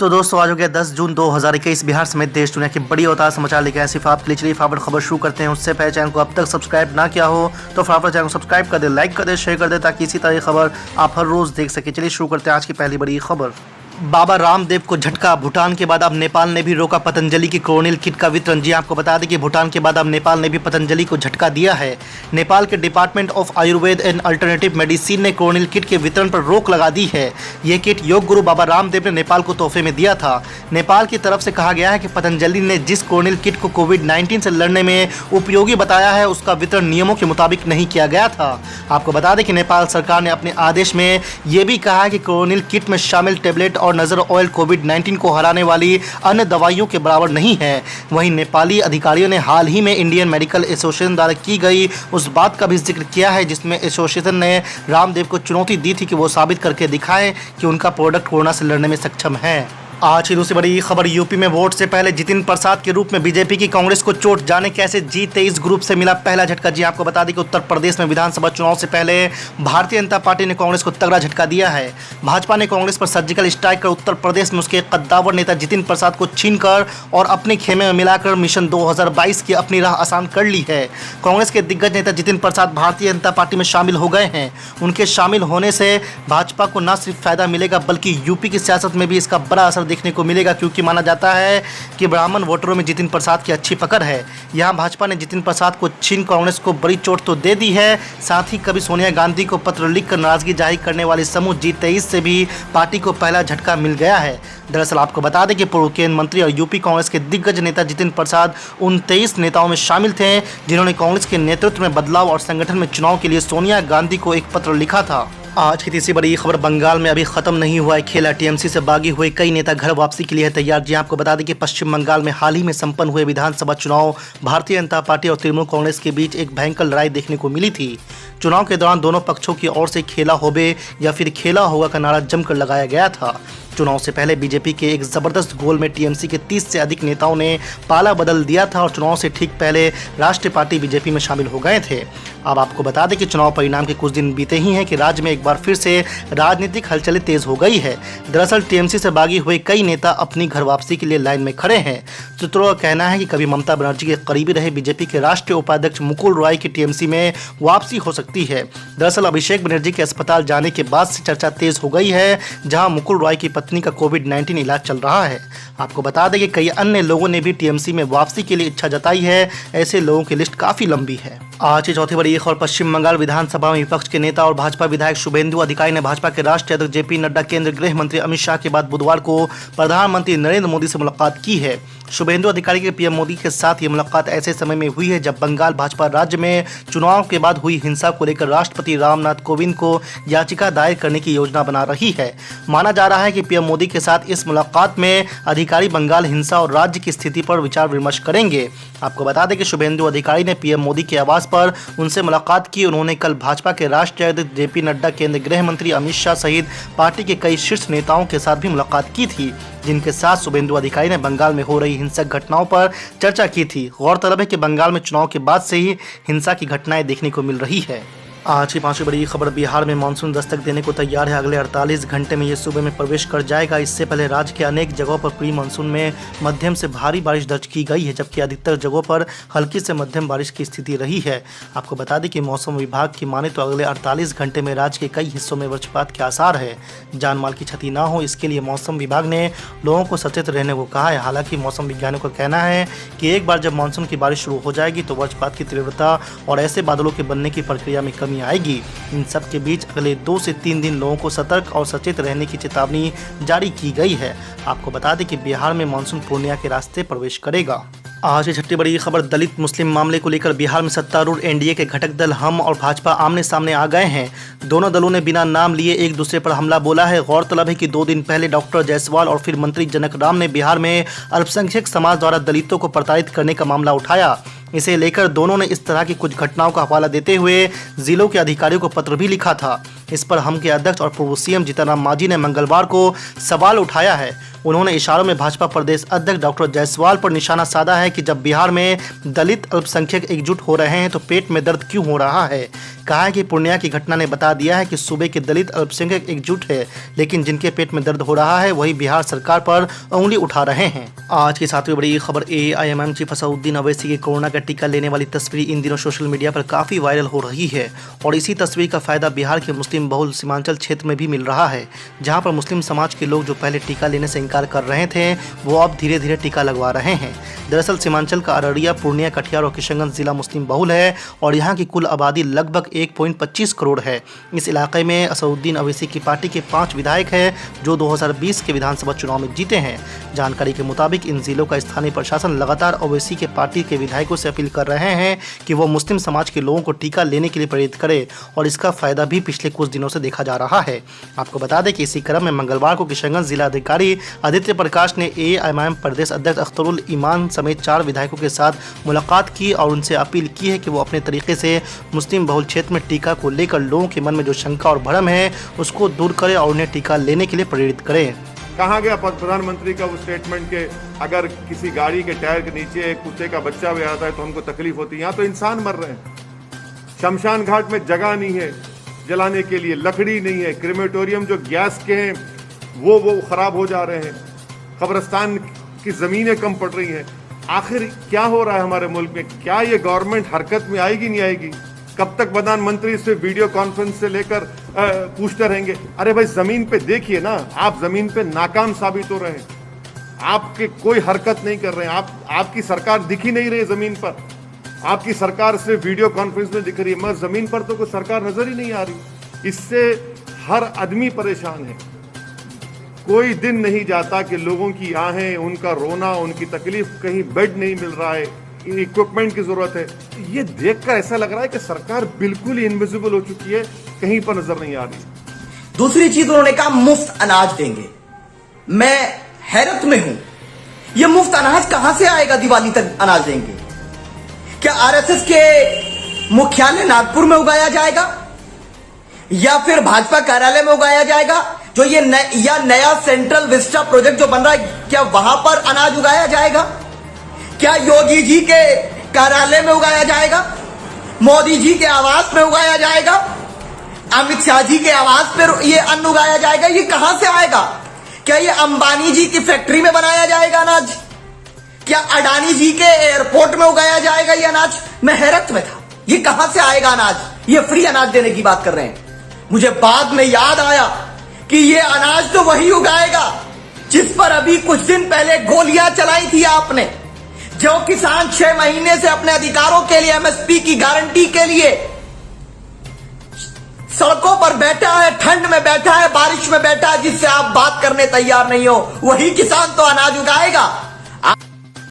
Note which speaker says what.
Speaker 1: तो दोस्तों आज हो गया 10 जून 2021। बिहार समेत देश दुनिया की बड़ी और ताज़ा समाचार लेके आए सिर्फ आपके लिए। चलिए फटाफट खबर शुरू करते हैं। उससे पहले चैनल को अब तक सब्सक्राइब ना किया हो तो फटाफट चैनल को सब्सक्राइब कर दे, लाइक कर दे, शेयर कर दे ताकि इसी तरह की खबर आप हर रोज़ देख सके। चलिए शुरू करते हैं आज की पहली बड़ी खबर। बाबा रामदेव को झटका। भूटान के बाद अब नेपाल ने भी रोका पतंजलि की कोरोनिल किट का वितरण। जी आपको बता दें कि भूटान के बाद अब नेपाल ने भी पतंजलि को झटका दिया है। नेपाल के department of Ayurveda and alternative medicine ने कोरोनिल किट के वितरण पर रोक लगा दी है। ये किट योग गुरु बाबा रामदेव ने नेपाल को तोहफे में दिया था। नेपाल की तरफ से कहा गया है कि पतंजलि ने जिस कोरोनिल किट को कोविड-19 से लड़ने में उपयोगी बताया है उसका वितरण नियमों के मुताबिक नहीं किया गया था। आपको बता दें कि नेपाल सरकार ने अपने आदेश में ये भी कहा है कि कोरोनिल किट में शामिल टेबलेट और नजर ऑयल कोविड-19 को हराने वाली अन्य दवाइयों के बराबर नहीं है। वहीं नेपाली अधिकारियों ने हाल ही में इंडियन मेडिकल एसोसिएशन द्वारा की गई उस बात का भी जिक्र किया है जिसमें एसोसिएशन ने रामदेव को चुनौती दी थी कि वो साबित करके दिखाएं कि उनका प्रोडक्ट कोरोना से लड़ने में सक्षम है। आज की दूसरी बड़ी खबर। यूपी में वोट से पहले जितिन प्रसाद के रूप में बीजेपी की कांग्रेस को चोट। जाने कैसे G23 ग्रुप से मिला पहला झटका। जी आपको बता दें कि उत्तर प्रदेश में विधानसभा चुनाव से पहले भारतीय जनता पार्टी ने कांग्रेस को तगड़ा झटका दिया है। भाजपा ने कांग्रेस पर सर्जिकल स्ट्राइक कर उत्तर प्रदेश में उसके कद्दावर नेता जितिन प्रसाद को छीनकर और अपने खेमे में मिलाकर मिशन 2022 की अपनी राह आसान कर ली है। कांग्रेस के दिग्गज नेता जितिन प्रसाद भारतीय जनता पार्टी में शामिल हो गए हैं। उनके शामिल होने से भाजपा को न सिर्फ फायदा मिलेगा बल्कि यूपी की सियासत में भी इसका बड़ा असर देखने को मिलेगा, क्योंकि माना जाता है कि ब्राह्मण वोटरों में जितिन प्रसाद की अच्छी पकड़ है। यहां भाजपा ने जितिन प्रसाद को छीन कांग्रेस को बड़ी चोट तो दे दी है, साथ ही कभी सोनिया गांधी को पत्र लिखकर नाराजगी जाहिर करने वाले समूह G23 से भी पार्टी को पहला झटका मिल गया है। दरअसल आपको बता दें कि पूर्व केंद्रीय मंत्री और यूपी कांग्रेस के दिग्गज नेता जितिन प्रसाद उन 23 नेताओं में शामिल थे जिन्होंने कांग्रेस के नेतृत्व में बदलाव और संगठन में चुनाव के लिए सोनिया गांधी को एक पत्र लिखा था। आज की तीसरी बड़ी खबर। बंगाल में अभी खत्म नहीं हुआ है खेला। टीएमसी से बागी हुए कई नेता घर वापसी के लिए है तैयार। जी आपको बता दें कि पश्चिम बंगाल में हाल ही में संपन्न हुए विधानसभा चुनाव भारतीय जनता पार्टी और तृणमूल कांग्रेस के बीच एक भयंकर लड़ाई देखने को मिली थी। चुनाव के दौरान दोनों पक्षों की ओर से खेला होबे या फिर खेला होगा का नारा जमकर लगाया गया था। चुनाव से पहले बीजेपी के एक जबरदस्त गोल में टीएमसी के 30 से अधिक नेताओं ने पाला बदल दिया था और चुनाव से ठीक पहले राष्ट्रीय पार्टी बीजेपी में शामिल हो गए थे। अब आपको बता दें कि चुनाव परिणाम के कुछ दिन बीते ही हैं कि राज्य में एक बार फिर से राजनीतिक हलचलें तेज हो गई है। दरअसल टीएमसी से बागी हुए कई नेता अपनी घर वापसी के लिए लाइन में खड़े हैं। सूत्रों का कहना है कि कभी ममता बनर्जी के करीबी रहे बीजेपी के राष्ट्रीय उपाध्यक्ष मुकुल रॉय की टीएमसी में वापसी हो सकती है। दरअसल अभिषेक बनर्जी के अस्पताल जाने के बाद से चर्चा तेज हो गई है, जहां मुकुल रॉय की पत्नी का कोविड-19 इलाज चल रहा है। आपको बता दें कि कई अन्य लोगों ने भी टीएमसी में वापसी के लिए इच्छा जताई है। ऐसे लोगों की लिस्ट काफी लंबी है। आज की चौथी बड़ी खबर। पश्चिम बंगाल विधानसभा में विपक्ष के नेता और भाजपा विधायक शुभेंदु अधिकारी ने भाजपा के राष्ट्रीय अध्यक्ष जेपी नड्डा, केंद्रीय गृह मंत्री अमित शाह के बाद बुधवार को प्रधानमंत्री नरेंद्र मोदी से मुलाकात की है। शुभेंदु अधिकारी के पीएम मोदी के साथ ये मुलाकात ऐसे समय में हुई है जब बंगाल भाजपा राज्य में चुनाव के बाद हुई हिंसा को लेकर राष्ट्रपति रामनाथ कोविंद को याचिका दायर करने की योजना बना रही है। माना जा रहा है कि पीएम मोदी के साथ इस मुलाकात में अधिकारी बंगाल हिंसा और राज्य की स्थिति पर विचार विमर्श करेंगे। आपको बता दें कि शुभेंदु अधिकारी ने पीएम मोदी के आवास पर उनसे मुलाकात की। उन्होंने कल भाजपा के राष्ट्रीय अध्यक्ष जेपी नड्डा, केंद्रीय गृह मंत्री अमित शाह सहित पार्टी के कई शीर्ष नेताओं के साथ भी मुलाकात की थी, जिनके साथ शुभेंदु अधिकारी ने बंगाल में हो रही हिंसक घटनाओं पर चर्चा की थी। गौरतलब है कि बंगाल में चुनाव के बाद से ही हिंसा की घटनाएं देखने को मिल रही है। आज की पांचवी बड़ी खबर। बिहार में मानसून दस्तक देने को तैयार है। अगले 48 घंटे में ये सूबे में प्रवेश कर जाएगा। इससे पहले राज्य के अनेक जगहों पर प्री मानसून में मध्यम से भारी बारिश दर्ज की गई है, जबकि अधिकतर जगहों पर हल्की से मध्यम बारिश की स्थिति रही है। आपको बता दें कि मौसम विभाग की माने तो अगले 48 घंटे में राज्य के कई हिस्सों में वज्रपात के आसार है। जान-माल की क्षति न हो इसके लिए मौसम विभाग ने लोगों को सचेत रहने को कहा है। हालांकि मौसम वैज्ञानिकों का कहना है कि एक बार जब मानसून की बारिश शुरू हो जाएगी तो वज्रपात की तीव्रता और ऐसे बादलों के बनने की प्रक्रिया में कमी आएगी। इन सब के बीच अगले 2 से 3 दिन लोगों को सतर्क और सचेत रहने की चेतावनी जारी की गई है। आपको बता दें कि बिहार में मानसून पूर्णिया के रास्ते प्रवेश करेगा। आज की छठी बड़ी खबर। दलित मुस्लिम मामले को लेकर बिहार में सत्तारूढ़ एनडीए के घटक दल हम और भाजपा आमने सामने आ गए हैं। दोनों दलों ने बिना नाम लिए एक दूसरे पर हमला बोला है। गौरतलब है कि 2 दिन पहले डॉक्टर जायसवाल और फिर मंत्री जनक राम ने बिहार में अल्पसंख्यक समाज द्वारा दलितों को प्रताड़ित करने का मामला उठाया। इसे लेकर दोनों ने इस तरह की कुछ घटनाओं का हवाला देते हुए जिलों के अधिकारियों को पत्र भी लिखा था। इस पर हम के अध्यक्ष और पूर्व सीएम जीतनराम मांझी ने मंगलवार को सवाल उठाया है। उन्होंने इशारों में भाजपा प्रदेश अध्यक्ष डॉक्टर जायसवाल पर निशाना साधा है कि जब बिहार में दलित अल्पसंख्यक एकजुट हो रहे हैं तो पेट में दर्द क्यों हो रहा है। कहा है कि पूर्णिया की घटना ने बता दिया है कि सूबे के दलित अल्पसंख्यक एकजुट है, लेकिन जिनके पेट में दर्द हो रहा है वही बिहार सरकार पर उंगली उठा रहे हैं। आज की सातवीं बड़ी खबर, AIMM चीफ असदुद्दीन ओवैसी की कोरोना का टीका लेने वाली तस्वीर इन दिनों सोशल मीडिया पर काफ़ी वायरल हो रही है और इसी तस्वीर का फायदा बिहार के मुस्लिम बहुल सीमांचल क्षेत्र में भी मिल रहा है, जहां पर मुस्लिम समाज के लोग जो पहले टीका लेने से इनकार कर रहे थे वो अब धीरे धीरे टीका लगवा रहे हैं। दरअसल सीमांचल का अररिया, पूर्णिया, कटिहार और किशनगंज जिला मुस्लिम बहुल है और यहाँ की कुल आबादी लगभग 1.25 करोड़ है। इस इलाके में असदुद्दीन ओवैसी की पार्टी के 5 विधायक हैं जो 2020 के विधानसभा चुनाव में जीते हैं। जानकारी के मुताबिक इन जिलों का स्थानीय प्रशासन लगातार ओवैसी के पार्टी के विधायकों से अपील कर रहे हैं कि वो मुस्लिम समाज के लोगों को टीका लेने के लिए प्रेरित करे और इसका फायदा भी पिछले कुछ दिनों से देखा जा रहा है। आपको बता दें कि इसी क्रम में मंगलवार को किशनगंज जिला अधिकारी आदित्य प्रकाश ने AIMM प्रदेश अध्यक्ष अख्तरुल ईमान समेत 4 विधायकों के साथ मुलाकात की और उनसे अपील की है कि वो अपने तरीके से मुस्लिम बहुल क्षेत्र में टीका को लेकर लोगों के मन में जो शंका और भ्रम है उसको दूर करें और उन्हें टीका लेने के लिए प्रेरित करें।
Speaker 2: कहा गया प्रधानमंत्री का वो स्टेटमेंट के अगर किसी गाड़ी के टायर के नीचे एक कुत्ते का बच्चा भी आता है तो हमको तकलीफ होती है। यहाँ तो इंसान मर रहे हैं। शमशान घाट में जगह नहीं है जलाने के लिए, लकड़ी नहीं है, क्रेमेटोरियम जो गैस के हैं वो खराब हो जा रहे हैं, कब्रिस्तान की जमीनें कम पड़ रही हैं। आखिर क्या हो रहा है हमारे मुल्क में? क्या ये गवर्नमेंट हरकत में आएगी नहीं आएगी? कब तक प्रधानमंत्री से वीडियो कॉन्फ्रेंस से लेकर पूछते रहेंगे? अरे भाई जमीन पे देखिए ना, आप जमीन पे नाकाम साबित हो रहे हैं, आपके कोई हरकत नहीं कर रहे हैं, आपकी सरकार दिख ही नहीं रही जमीन पर। आपकी सरकार सिर्फ वीडियो कॉन्फ्रेंस में दिख रही है मगर जमीन पर तो कोई सरकार नजर ही नहीं आ रही। इससे हर आदमी परेशान है। कोई दिन नहीं जाता कि लोगों की आहें, उनका रोना, उनकी तकलीफ, कहीं बेड नहीं मिल रहा है, इक्विपमेंट की जरूरत है। ये देखकर ऐसा लग रहा है कि सरकार बिल्कुल ही इनविजिबल हो चुकी है, कहीं पर नजर नहीं आ रही।
Speaker 3: दूसरी चीज उन्होंने कहा मुफ्त अनाज देंगे। मैं हैरत में हूं, यह मुफ्त अनाज कहां से आएगा? दिवाली तक अनाज देंगे क्या? RSS के मुख्यालय नागपुर में उगाया जाएगा या फिर भाजपा कार्यालय में उगाया जाएगा? जो ये नया सेंट्रल विस्टा प्रोजेक्ट जो बन रहा है, क्या वहां पर अनाज उगाया जाएगा? क्या योगी जी के कार्यालय में उगाया जाएगा? मोदी जी के आवास में उगाया जाएगा? अमित शाह जी के आवास पर ये अन्न उगाया जाएगा? ये कहां से आएगा? क्या ये अंबानी जी की फैक्ट्री में बनाया जाएगा अनाज? क्या अडानी जी के एयरपोर्ट में उगाया जाएगा ये अनाज? मैं हैरत में था, ये कहां से आएगा अनाज? ये फ्री अनाज देने की बात कर रहे हैं। मुझे बाद में याद आया कि ये अनाज तो वही उगाएगा जिस पर अभी कुछ दिन पहले गोलियां चलाई थी आपने। जो किसान 6 महीने से अपने अधिकारों के लिए, MSP की गारंटी के लिए सड़कों पर बैठा है, ठंड में बैठा है, बारिश में बैठा है, जिससे आप बात करने तैयार नहीं हो, वही किसान तो अनाज उगाएगा।